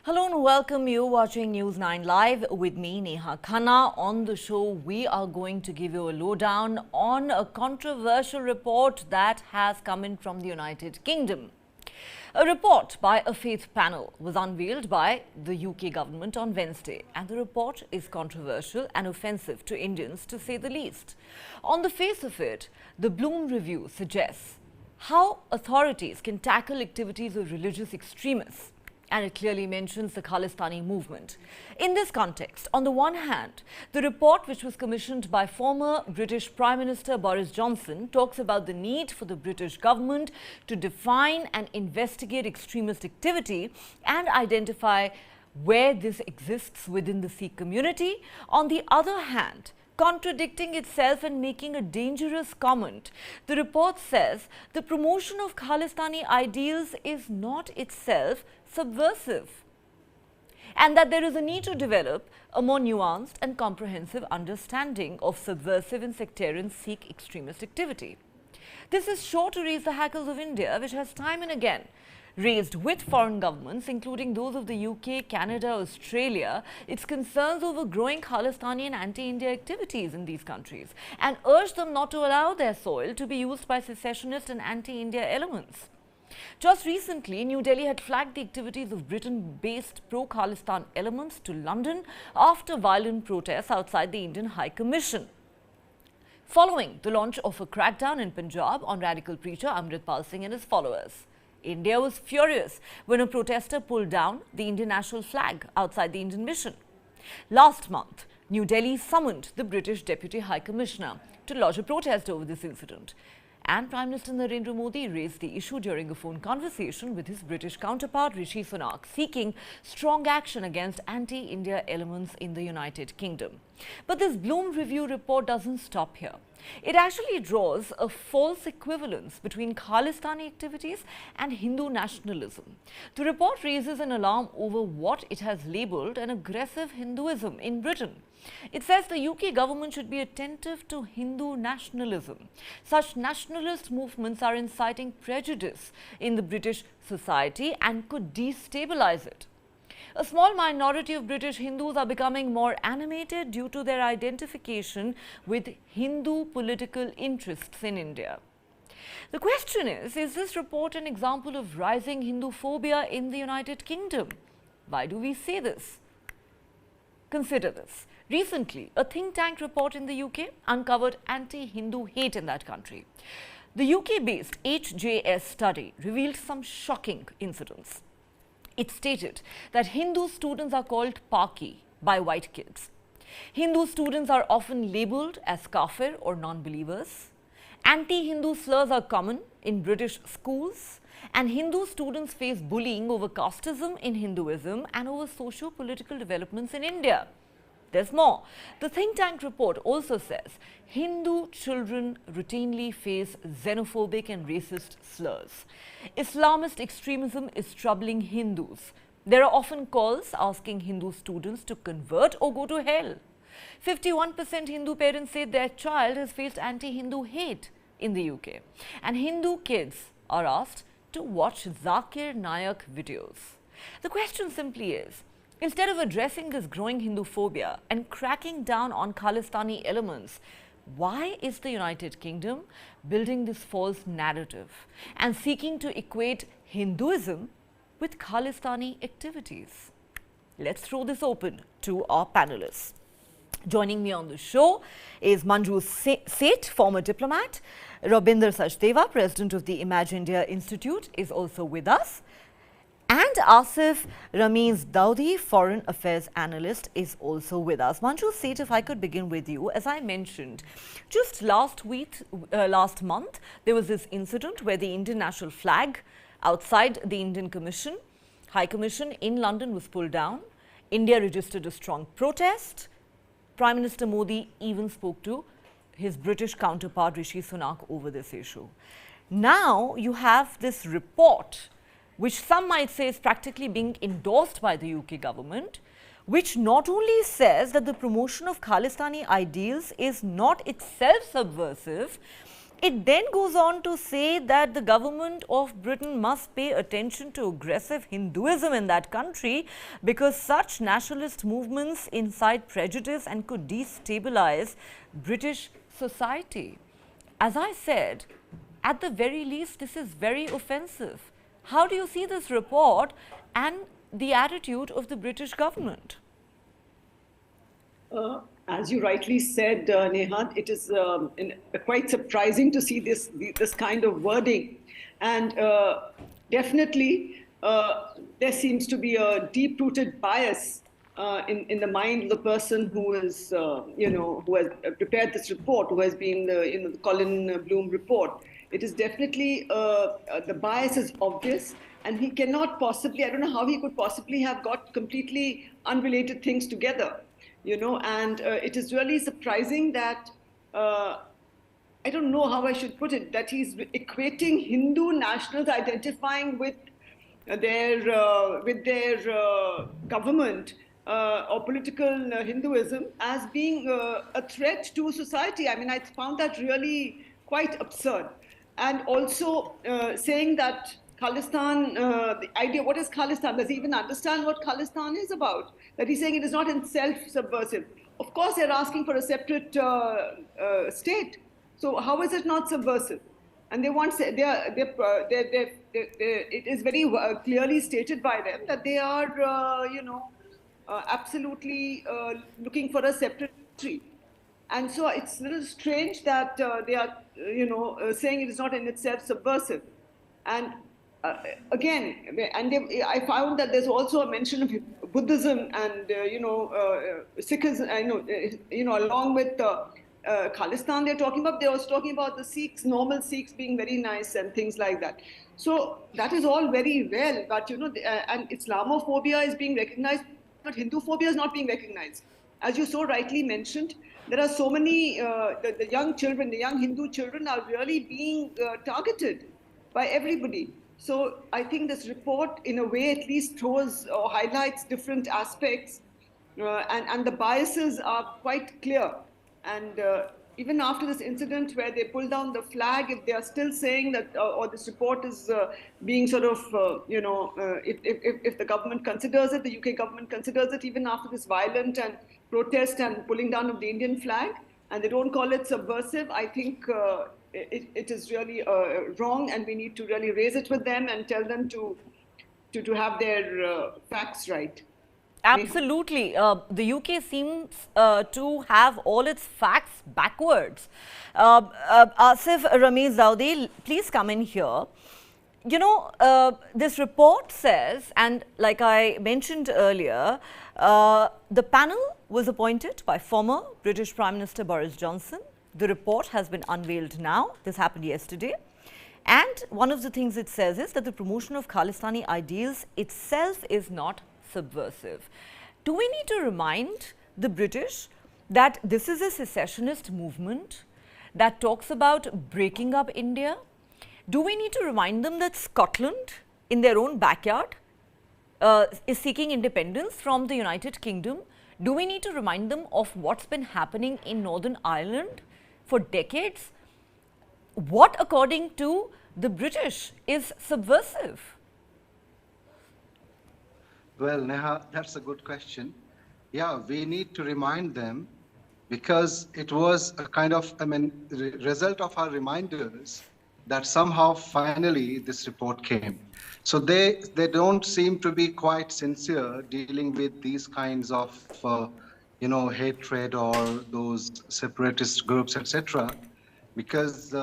Hello and welcome you watching News9 Live with me, Neha Khanna. On the show, we are going to give you a lowdown on a controversial report that has come in from the United Kingdom. A report by a faith panel was unveiled by the UK government on Wednesday, and the report is controversial and offensive to Indians, to say the least. On the face of it, the Bloom Review suggests how authorities can tackle activities of religious extremists, and it clearly mentions the Khalistani movement. In this context, on the one hand, the report, which was commissioned by former British Prime Minister Boris Johnson, talks about the need for the British government to define and investigate extremist activity and identify where this exists within the Sikh community. On the other hand, contradicting itself and making a dangerous comment, the report says the promotion of Khalistani ideals is not itself subversive, and that there is a need to develop a more nuanced and comprehensive understanding of subversive and sectarian Sikh extremist activity. This is sure to raise the hackles of India, which has time and again raised with foreign governments, including those of the UK, Canada, Australia, its concerns over growing Khalistani and anti-India activities in these countries, and urged them not to allow their soil to be used by secessionist and anti-India elements. Just recently, New Delhi had flagged the activities of Britain-based pro-Khalistan elements to London after violent protests outside the Indian High Commission, following the launch of a crackdown in Punjab on radical preacher Amritpal Singh and his followers. India was furious when a protester pulled down the Indian national flag outside the Indian mission. Last month, New Delhi summoned the British Deputy High Commissioner to lodge a protest over this incident. And Prime Minister Narendra Modi raised the issue during a phone conversation with his British counterpart Rishi Sunak, seeking strong action against anti-India elements in the United Kingdom. But this Bloom Review report doesn't stop here. It actually draws a false equivalence between Khalistani activities and Hindu nationalism. The report raises an alarm over what it has labelled an aggressive Hinduism in Britain. It says the UK government should be attentive to Hindu nationalism. Such nationalist movements are inciting prejudice in the British society and could destabilize it. A small minority of British Hindus are becoming more animated due to their identification with Hindu political interests in India. The question is this report an example of rising Hinduphobia in the United Kingdom? Why do we say this? Consider this. Recently, a think tank report in the UK uncovered anti-Hindu hate in that country. The UK-based HJS study revealed some shocking incidents. It stated that Hindu students are called Paki by white kids. Hindu students are often labelled as kafir or non-believers. Anti-Hindu slurs are common in British schools, and Hindu students face bullying over casteism in Hinduism and over socio-political developments in India. There's more. The think tank report also says Hindu children routinely face xenophobic and racist slurs. Islamist extremism is troubling Hindus. There are often calls asking Hindu students to convert or go to hell. 51% Hindu parents say their child has faced anti-Hindu hate in the UK. And Hindu kids are asked to watch Zakir Naik videos. The question simply is, instead of addressing this growing Hinduphobia and cracking down on Khalistani elements, why is the United Kingdom building this false narrative and seeking to equate Hinduism with Khalistani activities? Let's throw this open to our panelists. Joining me on the show is Manju Seth, former diplomat. Rabinder Sachdeva, president of the Image India Institute, is also with us. And Asif Ramiz Daudi, foreign affairs analyst, is also with us. Manju Seth, if I could begin with you. As I mentioned, just last month, there was this incident where the Indian national flag outside the Indian High Commission in London was pulled down. India registered a strong protest. Prime Minister Modi even spoke to his British counterpart Rishi Sunak over this issue. Now you have this report, which some might say is practically being endorsed by the UK government, which not only says that the promotion of Khalistani ideals is not itself subversive, It then goes on to say that the government of Britain must pay attention to aggressive Hinduism in that country because such nationalist movements incite prejudice and could destabilize British society. As I said, at the very least, this is very offensive. How do you see this report and the attitude of the British government? As you rightly said, Neha, it is quite surprising to see this kind of wording. And definitely, there seems to be a deep-rooted bias in the mind of the person who is, who has prepared this report, who has been the Colin Bloom report. It is definitely, the bias is obvious, and he cannot possibly, I don't know how he could possibly have got completely unrelated things together. And it is really surprising that, I don't know how I should put it, that he's equating Hindu nationals identifying with their government or political Hinduism as being a threat to society. I mean, I found that really quite absurd. And also saying that Khalistan, the idea, what is Khalistan? Does he even understand what Khalistan is about? That he's saying it is not in self subversive. Of course, they're asking for a separate state. So how is it not subversive? And they want, it is very clearly stated by them that they are, absolutely looking for a separate country. And so it's a little strange that they are, saying it is not in itself subversive. And again, I found that there's also a mention of Buddhism and Sikhism. I know, along with Khalistan, they're talking about. They're also talking about the Sikhs, normal Sikhs being very nice and things like that. So that is all very well, but and Islamophobia is being recognized, but Hinduphobia is not being recognized. As you so rightly mentioned, there are so many the young children, the young Hindu children, are really being targeted by everybody. So I think this report, in a way, at least throws or highlights different aspects, and the biases are quite clear. And even after this incident where they pull down the flag, if they are still saying that, or this report is being sort of, if the government considers it, the UK government considers it, even after this violent and protest and pulling down of the Indian flag, and they don't call it subversive, I think it is really wrong, and we need to really raise it with them and tell them to have their facts right. Absolutely. The UK seems to have all its facts backwards. Asif Ramesh Daudi, please come in here. This report says, and like I mentioned earlier, the panel was appointed by former British Prime Minister Boris Johnson. The report has been unveiled now. This happened yesterday. And one of the things it says is that the promotion of Khalistani ideals itself is not subversive. Do we need to remind the British that this is a secessionist movement that talks about breaking up India? Do we need to remind them that Scotland, in their own backyard, is seeking independence from the United Kingdom? Do we need to remind them of what's been happening in Northern Ireland for decades? What, according to the British, is subversive? Well, Neha, that's a good question. Yeah, we need to remind them because it was a kind of, result of our reminders that somehow finally this report came. So they don't seem to be quite sincere dealing with these kinds of, hatred or those separatist groups, etc. Because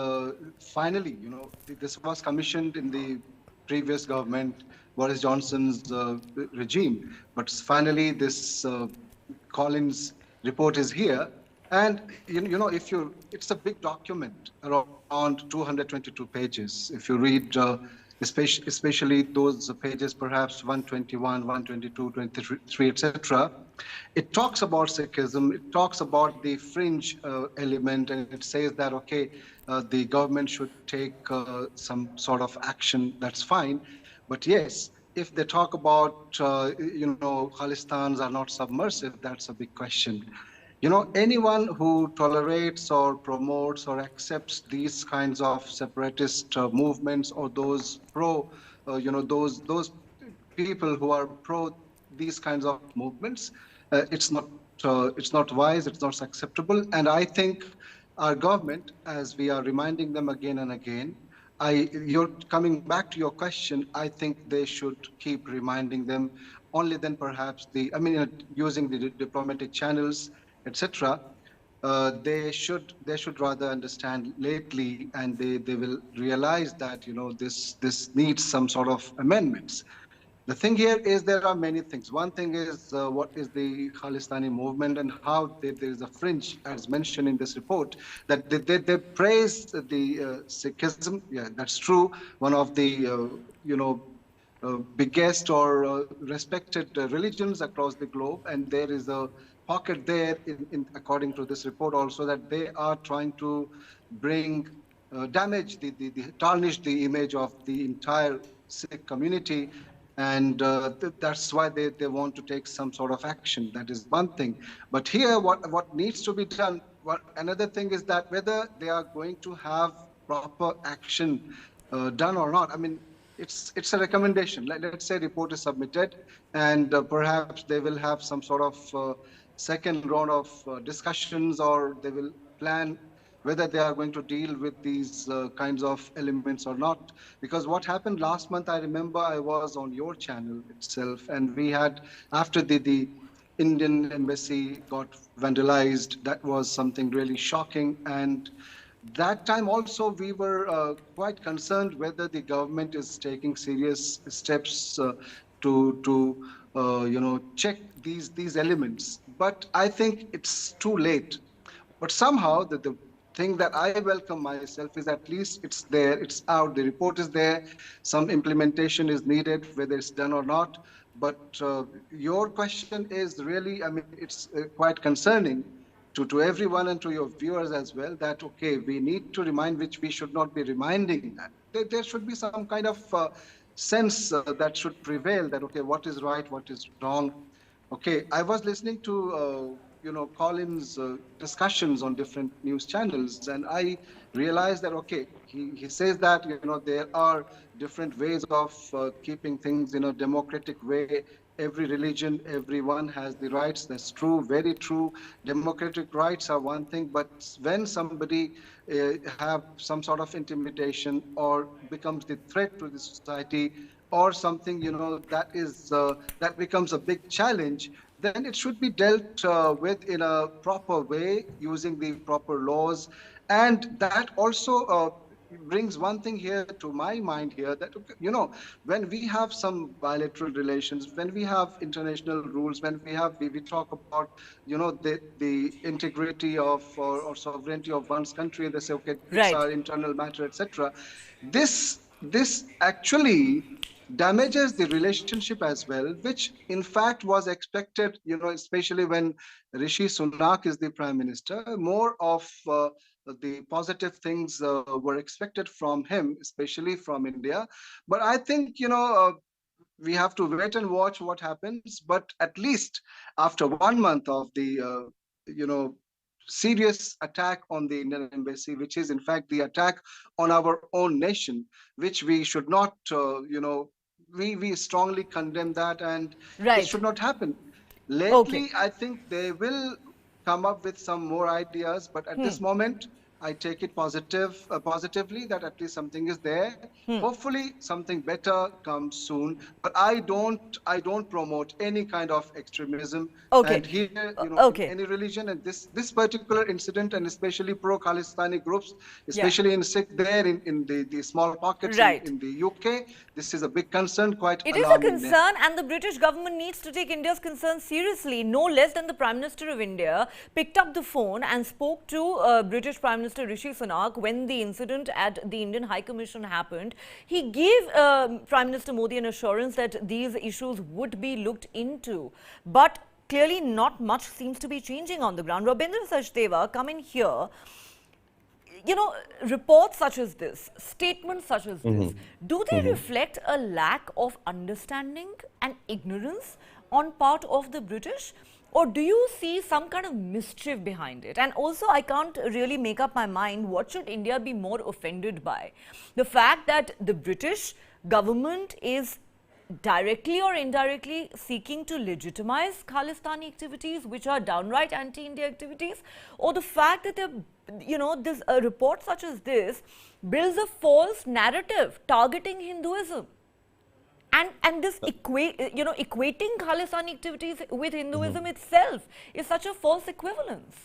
finally, this was commissioned in the previous government, Boris Johnson's regime. But finally, this Collins report is here. And, it's a big document, around 222 pages. If you read, especially those pages, perhaps 121, 122, 23, etc., it talks about Sikhism, it talks about the fringe element, and it says that, okay, the government should take some sort of action, that's fine. But yes, if they talk about, Khalistans are not submersive, that's a big question. You know, anyone who tolerates or promotes or accepts these kinds of separatist movements, or those pro, those people who are pro these kinds of movements, it's not wise, it's not acceptable. And I think our government, as we are reminding them again and again, you're coming back to your question. I think they should keep reminding them. Only then, perhaps using the diplomatic channels, etc. They should rather understand lately, and they will realize that this needs some sort of amendments. The thing here is there are many things. One thing is what is the Khalistani movement, and how there is a fringe, as mentioned in this report, that they praise the Sikhism. Yeah, that's true. One of the biggest or respected religions across the globe, and there is a pocket there, according to this report also, that they are trying to bring damage, tarnish the image of the entire Sikh community, and that's why they want to take some sort of action. That is one thing. But here, what needs to be done, another thing is that whether they are going to have proper action done or not. I mean, it's a recommendation. Let's say report is submitted, and perhaps they will have some sort of second round of discussions, or they will plan whether they are going to deal with these kinds of elements or not. Because what happened last month, I remember I was on your channel itself, and we had, after the Indian embassy got vandalized, that was something really shocking. And that time also we were quite concerned whether the government is taking serious steps to check these elements. But I think it's too late. But somehow the thing that I welcome myself is at least it's there, it's out, the report is there. Some implementation is needed, whether it's done or not. But your question is really, I mean, it's quite concerning to everyone and to your viewers as well, that, okay, we need to remind, which we should not be reminding that. There should be some kind of sense that should prevail, that, okay, what is right, what is wrong. Okay, I was listening to, Colin's discussions on different news channels, and I realized that, okay, he says that, there are different ways of keeping things in a democratic way. Every religion, everyone has the rights. That's true, very true. Democratic rights are one thing, but when somebody have some sort of intimidation or becomes the threat to the society, or something, that becomes a big challenge, then it should be dealt with in a proper way, using the proper laws. And that also brings one thing here to my mind here, that, when we have some bilateral relations, when we have international rules, when we talk about, the integrity of or sovereignty of one's country, and they say, okay, it's Right. our internal matter, etc. This actually damages the relationship as well, which in fact was expected, especially when Rishi Sunak is the prime minister. More of the positive things were expected from him, especially from India. But I think, we have to wait and watch what happens. But at least after 1 month of the, serious attack on the Indian embassy, which is in fact the attack on our own nation, which we should not, we strongly condemn that, and it Right. should not happen. Okay. Lately, I think they will come up with some more ideas, but at this moment, I take it positively, that at least something is there. Hopefully, something better comes soon. But I don't promote any kind of extremism. Okay. And here, Okay. in any religion, and this particular incident, and especially pro-Khalistani groups, Yeah. especially in Sikh there, in the small pockets Right. in the UK, this is a big concern, quite It is a alarming. concern, and the British government needs to take India's concerns seriously. No less than the Prime Minister of India picked up the phone and spoke to British Prime Minister Rishi Sunak when the incident at the Indian High Commission happened. He gave Prime Minister Modi an assurance that these issues would be looked into. But clearly not much seems to be changing on the ground. Rabindra Sachdeva, coming here, reports such as this, statements such as this, do they reflect a lack of understanding and ignorance on part of the British? Or do you see some kind of mischief behind it? And also, I can't really make up my mind, what should India be more offended by? The fact that the British government is directly or indirectly seeking to legitimize Khalistani activities, which are downright anti-India activities, or the fact that this a report such as this builds a false narrative targeting Hinduism. And this equating Khalistani activities with Hinduism itself is such a false equivalence.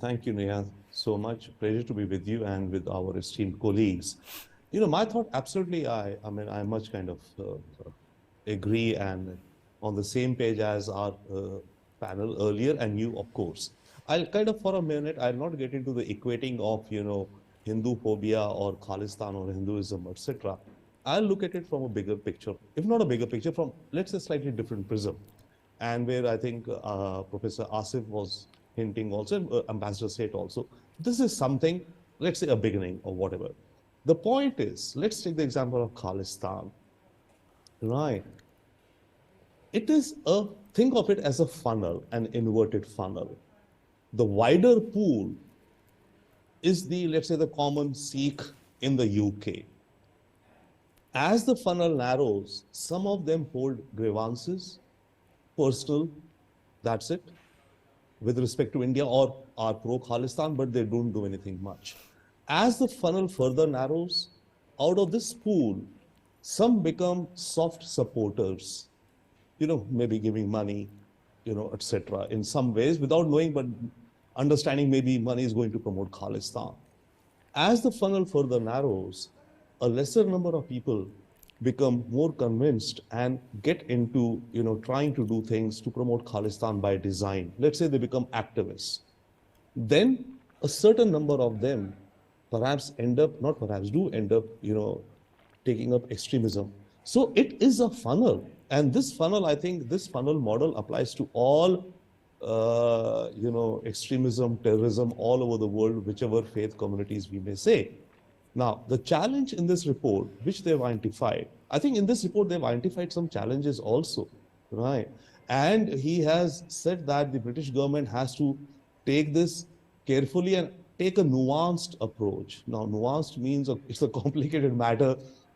Thank you, Neha, so much. Pleasure to be with you and with our esteemed colleagues. My thought, absolutely, I much kind of agree and on the same page as our panel earlier and you, of course. I'll kind of, for a minute, I'll not get into the equating of, Hinduphobia or Khalistan or Hinduism, etc. I'll look at it from a bigger picture, if not a bigger picture, from, let's say, slightly different prism. And where I think Professor Asif was hinting also, and Ambassador Seth also, this is something, let's say, a beginning or whatever. The point is, let's take the example of Khalistan, right? It is think of it as a funnel, an inverted funnel. The wider pool is let's say, the common Sikh in the UK. As the funnel narrows, some of them hold grievances, personal, that's it, with respect to India or are pro-Khalistan, but they don't do anything much. As the funnel further narrows, out of this pool, some become soft supporters, maybe giving money, etc. in some ways without knowing, but understanding maybe money is going to promote Khalistan. As the funnel further narrows, a lesser number of people become more convinced and get into, trying to do things to promote Khalistan by design. Let's say they become activists. Then a certain number of them perhaps end up, not perhaps, do end up, taking up extremism. So it is a funnel. And this funnel, I think this funnel model applies to all, extremism, terrorism all over the world, whichever faith communities we may say. Now, the challenge in this report, which they've identified, I think in this report, they've identified some challenges also, right? And he has said that the British government has to take this carefully and take a nuanced approach. Now, nuanced means it's a complicated matter,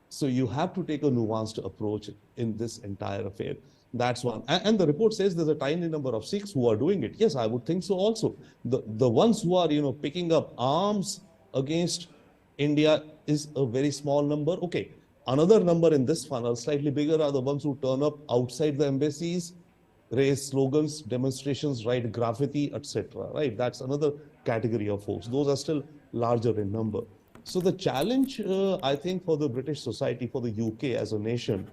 so you have to take a nuanced approach in this entire affair. That's one. And the report says there's a tiny number of Sikhs who are doing it. Yes, I would think so also. The ones who are, picking up arms against India is a very small number. Okay, another number in this funnel, slightly bigger, are the ones who turn up outside the embassies, raise slogans, demonstrations, write graffiti, etc. Right? That's another category of folks. Those are still larger in number. So the challenge, I think, for the British society, for the UK as a nation,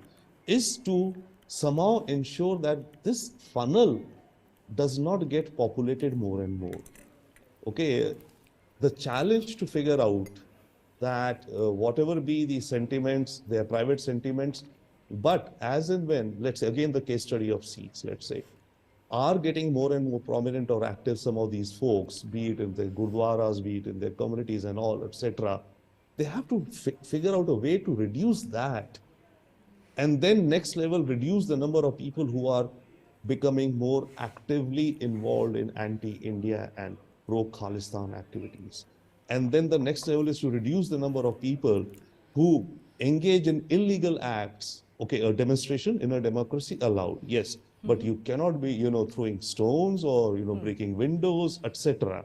is to somehow ensure that this funnel does not get populated more and more. Okay, the challenge to figure out that whatever be the sentiments, their private sentiments, but as and when, let's say, again, the case study of Sikhs, let's say, are getting more and more prominent or active, some of these folks, be it in their gurdwaras, be it in their communities and all, etc. They have to figure out a way to reduce that. And then next level, reduce the number of people who are becoming more actively involved in anti-India and pro-Khalistan activities. And then the next level is to reduce the number of people who engage in illegal acts. Okay, a demonstration in a democracy allowed, yes, but you cannot be, throwing stones or, breaking windows, etc.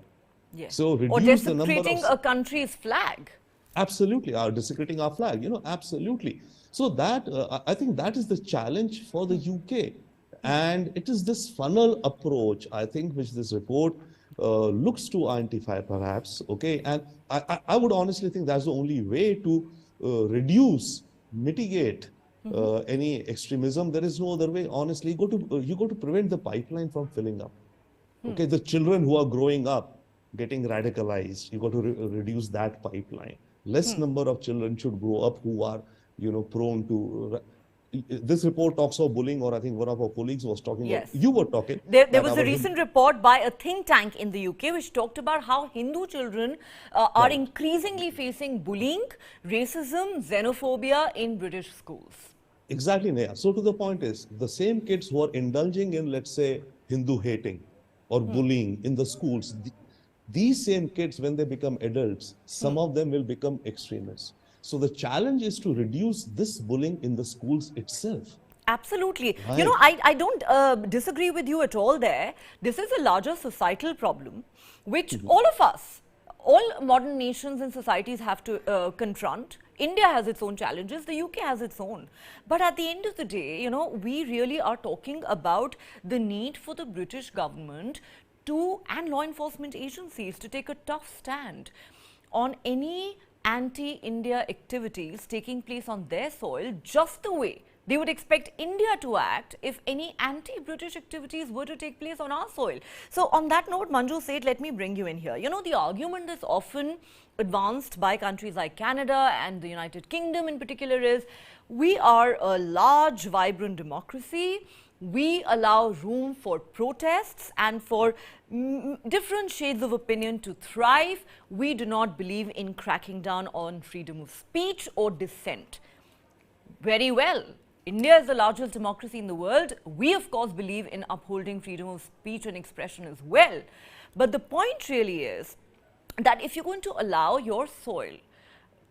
Yes. So reduce or the number of... desecrating a country's flag. Absolutely, or desecrating our flag, absolutely. So that, I think that is the challenge for the UK. And it is this funnel approach, I think, which this report looks to identify perhaps, okay? And I would honestly think that's the only way to reduce, mitigate any extremism. There is no other way, honestly. You go to prevent the pipeline from filling up. Okay, the children who are growing up, getting radicalized, you got to reduce that pipeline. Less number of children should grow up who are, prone to... This report talks of bullying, or I think one of our colleagues was talking about, you were talking. There was a recent report by a think tank in the UK which talked about how Hindu children are increasingly facing bullying, racism, xenophobia in British schools. Exactly, Neha. So to the point is, the same kids who are indulging in, let's say, Hindu hating or bullying in the schools, these same kids, when they become adults, some of them will become extremists. So the challenge is to reduce this bullying in the schools itself. Absolutely. You know, Right. I don't disagree with you at all there. This is a larger societal problem which all of us, all modern nations and societies have to confront. India has its own challenges, the UK has its own. But at the end of the day, you know, we really are talking about the need for the British government to, and law enforcement agencies, to take a tough stand on any anti-India activities taking place on their soil, just the way they would expect India to act if any anti-British activities were to take place on our soil. So on that note, Manju Seth, let me bring you in here. You know, the argument that's often advanced by countries like Canada and the United Kingdom in particular is, we are a large, vibrant democracy. We allow room for protests and for different shades of opinion to thrive. We do not believe in cracking down on freedom of speech or dissent. Very well. India is the largest democracy in the world. We, of course, believe in upholding freedom of speech and expression as well. But the point really is that if you're going to allow your soil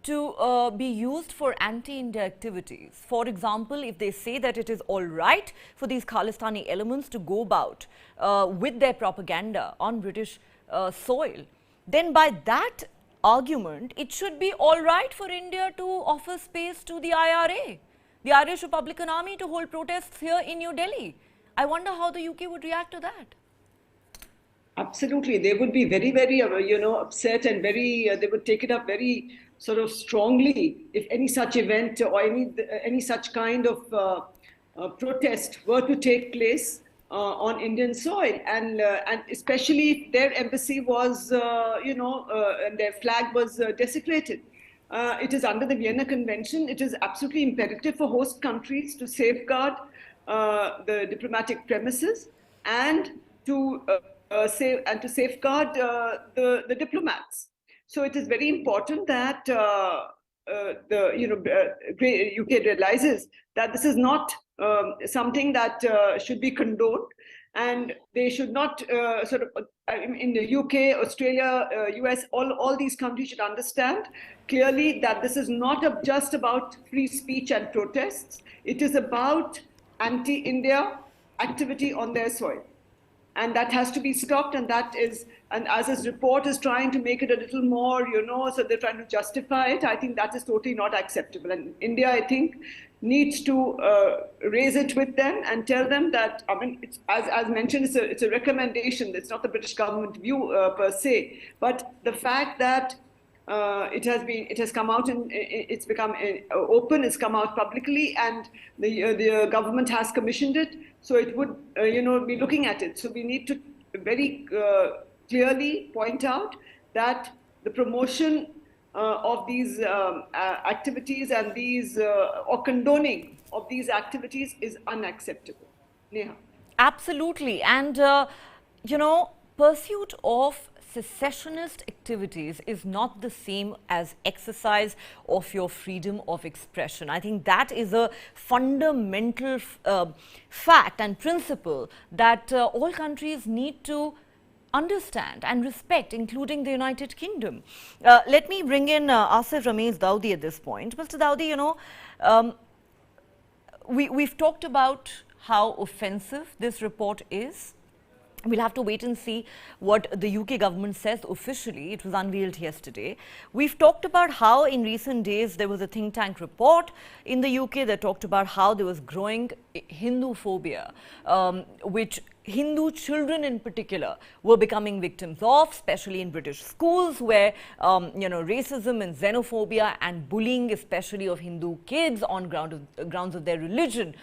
to be used for anti-India activities, for example, if they say that it is all right for these Khalistani elements to go about with their propaganda on British soil, then by that argument, it should be all right for India to offer space to the IRA, the Irish Republican Army, to hold protests here in New Delhi. I wonder how the UK would react to that. Absolutely, they would be very, very, upset, and they would take it up very sort of strongly if any such event or any such kind of protest were to take place on Indian soil, and especially if their embassy was, and their flag was desecrated. It is under the Vienna Convention. It is absolutely imperative for host countries to safeguard the diplomatic premises and to safeguard the diplomats. So it is very important that the UK realizes that this is not something that should be condoned, and they should not in the UK, Australia, US, all these countries should understand clearly that this is not just about free speech and protests. It is about anti-India activity on their soil. And that has to be stopped, and as his report is trying to make it a little more, so they're trying to justify it. I think that is totally not acceptable. And India, I think, needs to raise it with them and tell them that, I mean, as mentioned, it's a recommendation. It's not the British government view per se, but the fact that it has come out and it's become open, it's come out publicly, and the government has commissioned it. So it would, be looking at it. So we need to very clearly point out that the promotion of these activities and these or condoning of these activities is unacceptable. Neha. Absolutely. And, pursuit of secessionist activities is not the same as exercise of your freedom of expression. I think that is a fundamental fact and principle that all countries need to understand and respect, including the United Kingdom. Let me bring in Asif Ramesh Daudi at this point. Mr. Daudi, we've talked about how offensive this report is. We'll have to wait and see what the UK government says officially. It was unveiled yesterday. We've talked about how in recent days there was a think tank report in the UK that talked about how there was growing Hinduphobia, which Hindu children in particular were becoming victims of, especially in British schools, where racism and xenophobia and bullying, especially of Hindu kids on grounds of their religion,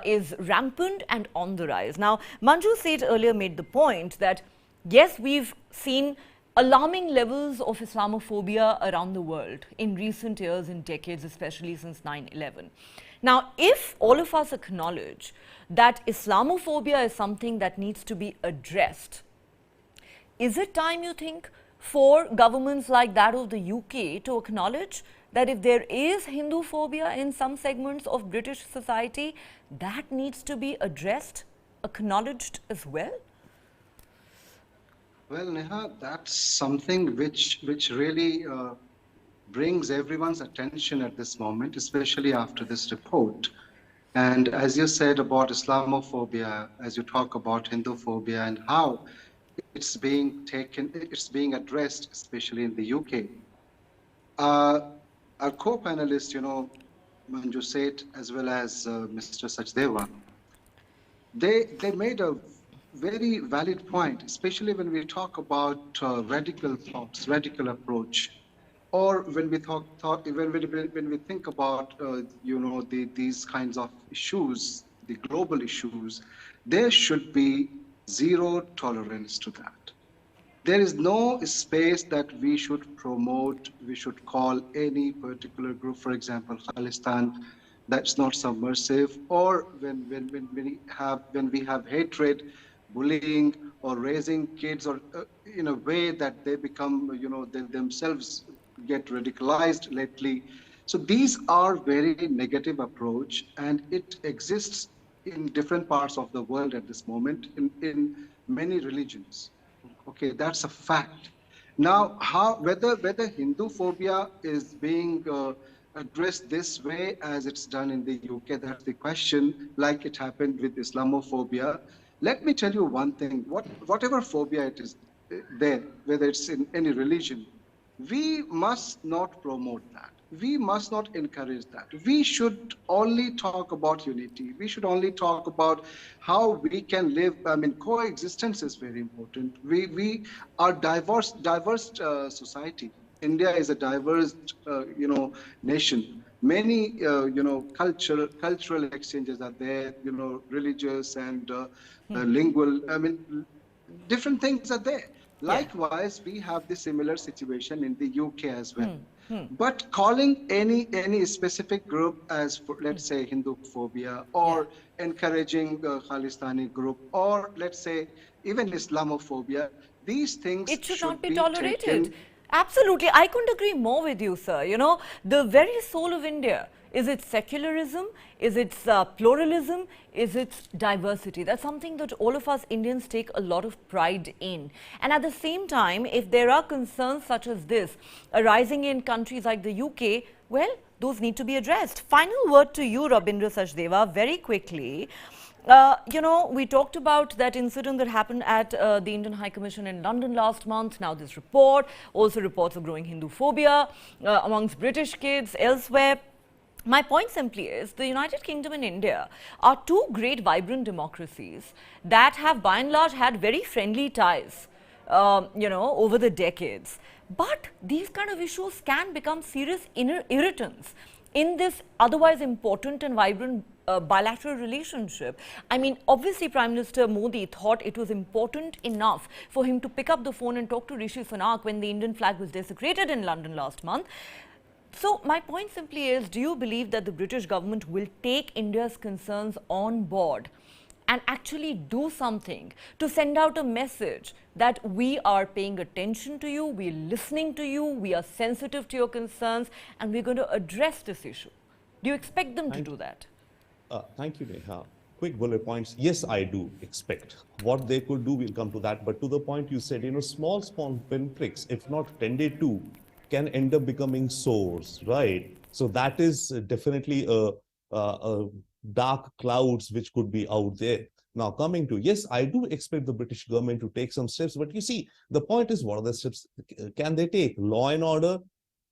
is rampant and on the rise. Now, Manju Seth earlier made the point that yes, we've seen alarming levels of Islamophobia around the world in recent years and decades, especially since 9/11. Now, if all of us acknowledge that Islamophobia is something that needs to be addressed, is it time, you think, for governments like that of the UK to acknowledge that if there is Hinduphobia in some segments of British society, that needs to be addressed, acknowledged as well? Well, Neha, that's something which really brings everyone's attention at this moment, especially after this report. And as you said about Islamophobia, as you talk about Hinduphobia and how it's being addressed, especially in the UK. Our co-panelists, Manju Seth as well as Mr. Sachdeva, they made a very valid point, especially when we talk about radical thoughts, radical approach, or when we when we think about these kinds of issues, the global issues, there should be zero tolerance to that. There is no space that we should promote, we should call any particular group, for example, Khalistan, that's not subversive, or when we have hatred, bullying, or raising kids, or in a way that they become, they themselves get radicalized lately. So these are very negative approach, and it exists in different parts of the world at this moment in many religions. Okay, that's a fact. Now, whether Hinduphobia is being addressed this way as it's done in the UK, that's the question, like it happened with Islamophobia. Let me tell you one thing, whatever phobia it is there, whether it's in any religion, we must not promote that. We must not encourage that. We should only talk about unity. We should only talk about how we can live. I mean, coexistence is very important. We are diverse society. India is a diverse, nation. Many, cultural exchanges are there. Religious and lingual. I mean, different things are there. Likewise, we have the similar situation in the UK as well. But calling any specific group as, let's say, Hinduphobia, or encouraging the Khalistani group, or let's say even Islamophobia, these things it should not be taken. tolerated. Absolutely. I couldn't agree more with you, sir. The very soul of India is its secularism, is its pluralism, is its diversity. That's something that all of us Indians take a lot of pride in. And at the same time, if there are concerns such as this arising in countries like the UK, well, those need to be addressed. Final word to you, Rabindra Sachdeva, very quickly. We talked about that incident that happened at the Indian High Commission in London last month. Now this report, also reports of growing Hinduphobia amongst British kids elsewhere. My point simply is the United Kingdom and India are two great vibrant democracies that have by and large had very friendly ties, over the decades. But these kind of issues can become serious irritants in this otherwise important and vibrant bilateral relationship. I mean, obviously Prime Minister Modi thought it was important enough for him to pick up the phone and talk to Rishi Sunak when the Indian flag was desecrated in London last month. So my point simply is, do you believe that the British government will take India's concerns on board and actually do something to send out a message that we are paying attention to you, we're listening to you, we are sensitive to your concerns, and we're going to address this issue? Do you expect them to do that? Thank you, Neha. Quick bullet points. Yes, I do expect. What they could do, we'll come to that. But to the point you said, small pinpricks, if not tended to, can end up becoming sores, right? So that is definitely a dark clouds which could be out there. Now coming to, yes, I do expect the British government to take some steps, but you see, the point is, what are the steps can they take? Law and order,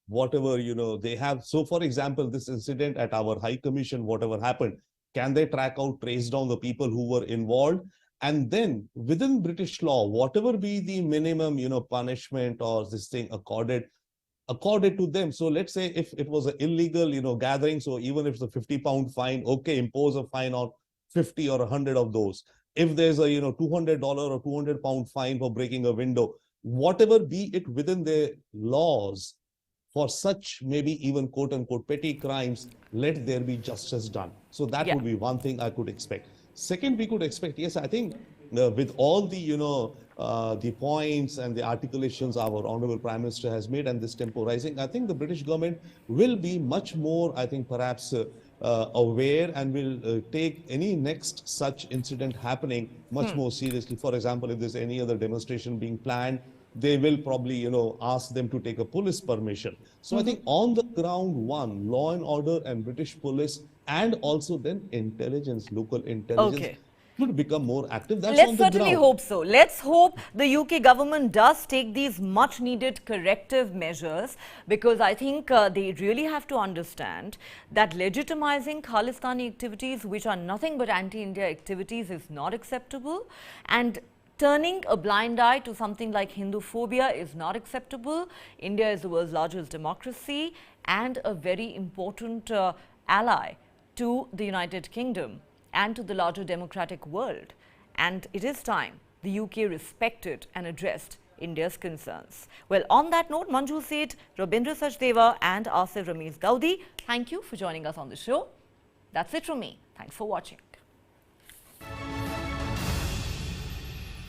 whatever, they have. So for example, this incident at our High Commission, whatever happened, can they track out, trace down the people who were involved? And then within British law, whatever be the minimum, punishment or this thing accorded to them. So let's say if it was an illegal, gathering, so even if it's a 50-pound fine, okay, impose a fine on 50 or 100 of those. If there's a, $200 or 200-pound fine for breaking a window, whatever be it within their laws, for such maybe even quote-unquote petty crimes, let there be justice done. So that would be one thing I could expect. Second, we could expect, yes, I think with all the, the points and the articulations our Honorable Prime Minister has made and this temporizing, I think the British government will be much more, I think, perhaps aware and will take any next such incident happening much more seriously. For example, if there's any other demonstration being planned, they will probably, ask them to take a police permission. So I think on the ground, one, law and order and British police, and also then intelligence, local intelligence, should become more active. That's Let's on the certainly ground. hope so. Let's hope the UK government does take these much needed corrective measures, because I think they really have to understand that legitimizing Khalistani activities, which are nothing but anti-India activities, is not acceptable, and turning a blind eye to something like Hinduphobia is not acceptable. India is the world's largest democracy and a very important ally to the United Kingdom and to the larger democratic world. And it is time the UK respected and addressed India's concerns. Well, on that note, Manju Seth, Rabindra Sachdeva and Asif Ramesh Gaudi, thank you for joining us on the show. That's it from me. Thanks for watching.